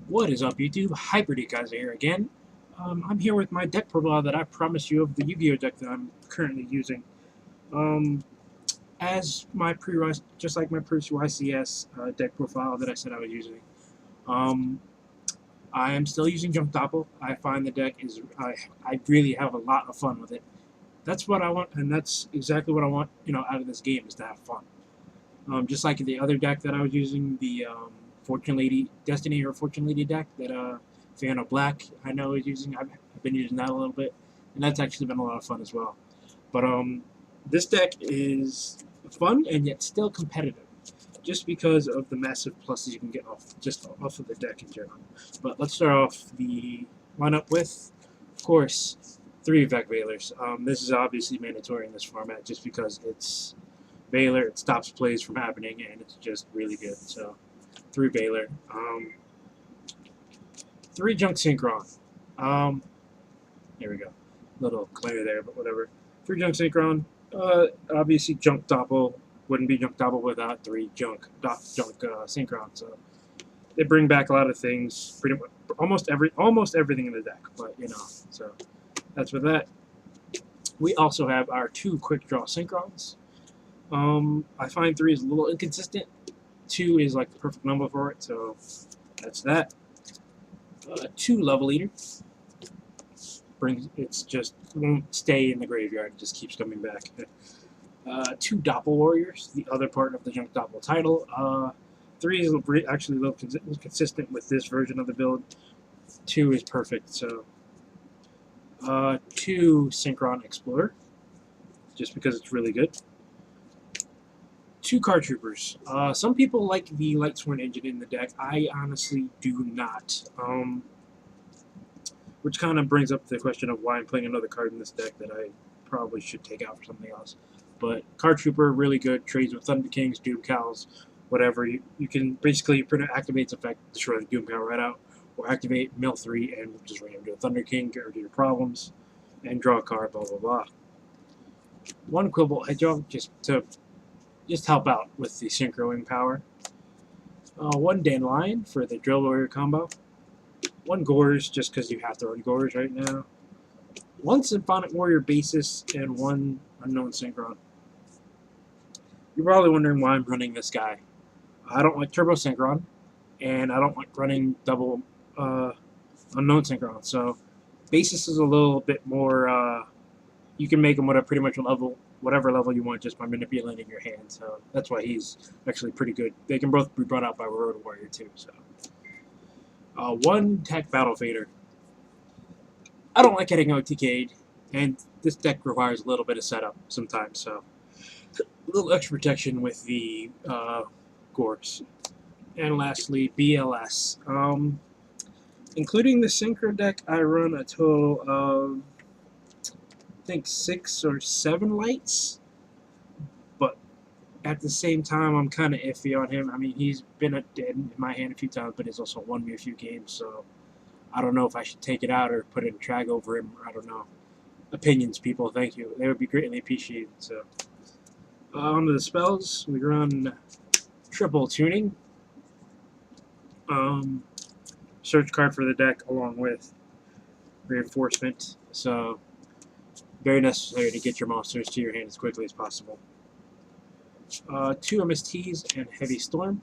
What is up, YouTube? Hyperdeck guys here again. I'm here with my deck profile that I promised you of the Yu-Gi-Oh deck that I'm currently using. Um, as my just like my pre-YCS deck profile that I said I was using. Um, I am still using Junk Doppel. I find the deck is I really have a lot of fun with it. That's what I want, and that's exactly what I want. Out of this game is to have fun. Just like the other deck that I was using, the Fortune Lady, Destiny or Fortune Lady deck that Fan of Black I know is using. I've been using that a little bit, and that's actually been a lot of fun as well. But this deck is fun and yet still competitive, just because of the massive pluses you can get off of the deck in general. But let's start off the lineup with, of course, 3 Vec Veilers. This is obviously mandatory in this format, just because it's Veiler, it stops plays from happening, and it's just really good. So, 3 Veiler. 3 Junk Synchron. There we go. Little glare there, but whatever. 3 Junk Synchron. Obviously, Junk Doppel wouldn't be Junk Doppel without 3 Junk Synchron. So, they bring back a lot of things. Pretty much, almost everything in the deck. But so that's with that. We also have our 2 Quickdraw Synchrons. I find 3 is a little inconsistent. 2 is like the perfect number for it, so that's that. 2 Level Eater. It's just won't stay in the graveyard, it just keeps coming back. 2 Doppel Warriors, the other part of the Junk Doppel title. 3 is actually a little consistent with this version of the build. 2 is perfect, so 2 Synchron Explorer, just because it's really good. 2 Card Troopers. Some people like the Lightsworn engine in the deck. I honestly do not. Which kind of brings up the question of why I'm playing another card in this deck that I probably should take out for something else. But Card Trooper, really good. Trades with Thunder Kings, Doom Cows, whatever. You can basically activates effect, destroy the Doom Cow right out, or activate mill 3 and just ram do a Thunder King, get rid of your problems, and draw a card, blah, blah, blah. 1 Quibble Hedgehog, just help out with the synchroing power. 1 Dandelion for the Drill Warrior combo. 1 Gores, just because you have to run Gores right now. 1 Symphonic Warrior Basis, and 1 Unknown Synchron. You're probably wondering why I'm running this guy. I don't like Turbo Synchron, and I don't like running double Unknown Synchron. So, Basis is a little bit more. You can make him whatever level you want just by manipulating your hand. So that's why he's actually pretty good. They can both be brought out by Road Warrior too. So 1 Tech Battle Fader. I don't like getting OTK'd, and this deck requires a little bit of setup sometimes. So a little extra protection with the Gores. And lastly, BLS. Including the Synchro deck, I run a total of, I think, 6 or 7 lights, but at the same time I'm kind of iffy on him. I mean, he's been dead in my hand a few times, but he's also won me a few games, so I don't know if I should take it out or put in drag over him. I don't know. Opinions, people, thank you. They would be greatly appreciated. So onto the spells. We run triple tuning, search card for the deck along with reinforcement, so very necessary to get your monsters to your hand as quickly as possible. 2 MSTs and Heavy Storm.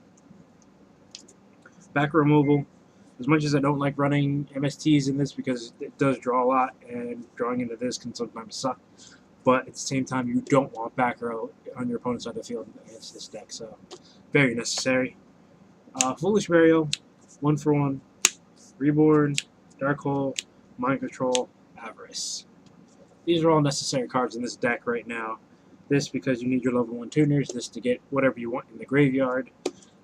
Back removal. As much as I don't like running MSTs in this because it does draw a lot, and drawing into this can sometimes suck, but at the same time you don't want back row on your opponent's side of the field against this deck, so very necessary. Foolish Burial, 1 for 1. Reborn, Dark Hole, Mind Control, Avarice. These are all necessary cards in this deck right now. This because you need your level 1 tuners. This to get whatever you want in the graveyard.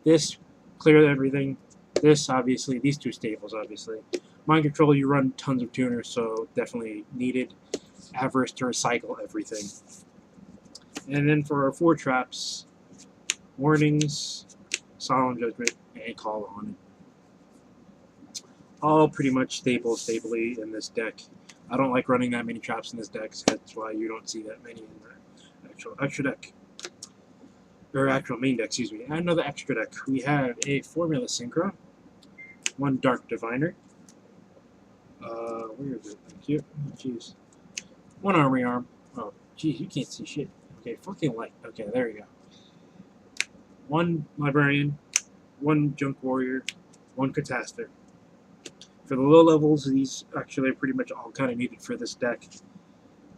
This, clear everything. This, obviously, these 2 staples, obviously. Mind Control, you run tons of tuners, so definitely needed. Avarice to recycle everything. And then for our 4 traps, Warnings, Solemn Judgment, and Call On. All pretty much stably in this deck. I don't like running that many traps in this deck, so that's why you don't see that many in the actual extra deck. Or actual main deck, excuse me. And another extra deck. We have a Formula Synchro, one Dark Diviner. Where is it? Thank you. Oh, jeez. One Armory Arm. Oh, geez, you can't see shit. Okay, fucking light. Okay, there you go. One Librarian, one Junk Warrior, one Catastor. For the low levels, these actually are pretty much all kind of needed for this deck.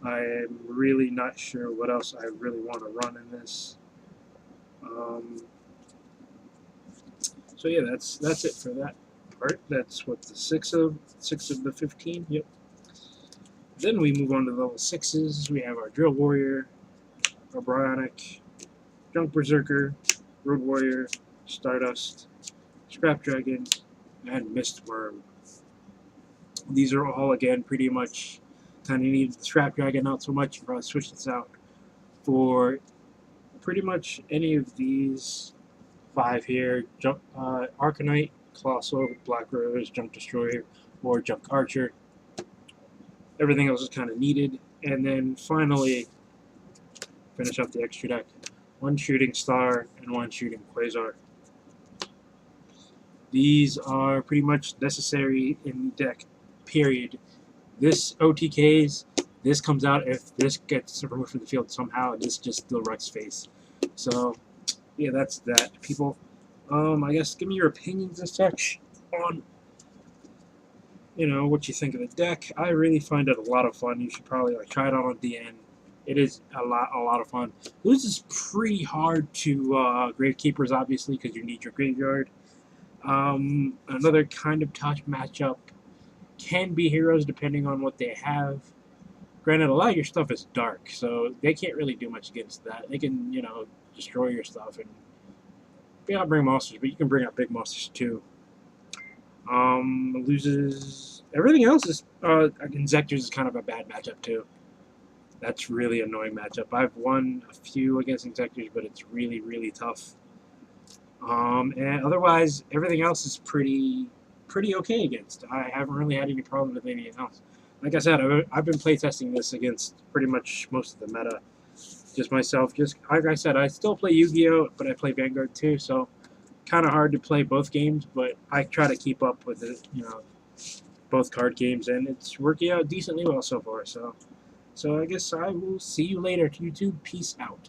I am really not sure what else I really want to run in this. So yeah, that's it for that part. That's what the 6 of the 15. Yep. Then we move on to level 6s. We have our Drill Warrior, our Bionic, Junk Berserker, Road Warrior, Stardust, Scrap Dragon, and Mistworm. These are all, again, pretty much kind of needed. The Scrap Dragon, not so much. You can probably switch this out for pretty much any of these 5 here. Junk, Arcanite, Colossal, Black Rose, Junk Destroyer, or Junk Archer. Everything else is kind of needed. And then finally, finish up the extra deck. One Shooting Star and one Shooting Quasar. These are pretty much necessary in the deck, period. This OTKs, this comes out if this gets removed from the field somehow, and this just still wrecks face. So, yeah, that's that, people. I guess give me your opinions and such on, what you think of the deck. I really find it a lot of fun. You should probably try it out on DN. It is a lot of fun. This is pretty hard to Gravekeepers, obviously, because you need your graveyard. Another kind of tough matchup can be Heroes, depending on what they have. Granted, a lot of your stuff is dark, so they can't really do much against that. They can, destroy your stuff and be able to bring monsters, but you can bring out big monsters too. Loses everything else is Inzectors is kind of a bad matchup too. That's really annoying matchup. I've won a few against Inzectors, but it's really tough. And otherwise, everything else is pretty okay against. I haven't really had any problem with anything else. Like I said, I've been playtesting this against pretty much most of the meta. Just myself. Just like I said, I still play Yu-Gi-Oh, but I play Vanguard too, so kind of hard to play both games, but I try to keep up with it, both card games, and it's working out decently well so far. So I guess I will see you later, YouTube. Peace out.